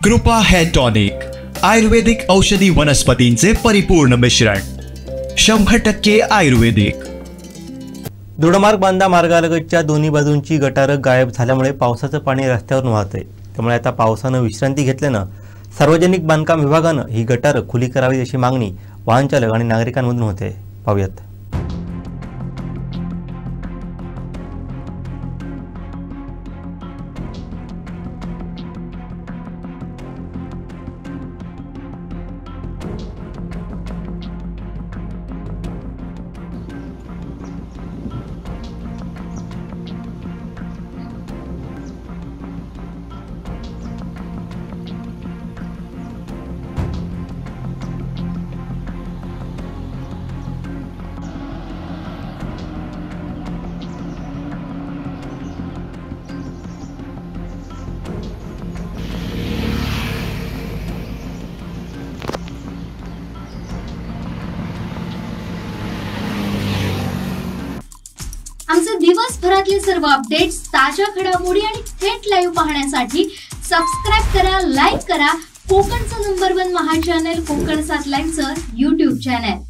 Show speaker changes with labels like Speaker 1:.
Speaker 1: कृपा hair tonic, आयुर्वेदिक औषधी वनस्पतींचे परिपूर्ण मिश्रण, 100% आयुर्वेदिक।
Speaker 2: दोडमार्ग बांधा मार्गालगतच्या दोन्ही बाजूंची गटारं गायब झाल्यामुळे पावसाचं पाणी रस्त्यावर वाहतंय। त्यामुळे आता पावसानं विश्रांती घेतल्यानं सार्वजनिक बांधकाम विभागानं ही गटारं खुली करावी अशी मागणी वाहन चालक आणि नागरिकांमधून होते। पाहूयात।
Speaker 3: आमचे दिवसभरातले सर्व अपडेट्स, ताज्या घडामोडी आणि थेट लाईव्ह पाहण्यासाठी सबस्क्राइब करा, लाईक करा कोकणचं नंबर 1 महा चॅनल कोकण 7 लाईव्हचं YouTube चॅनल।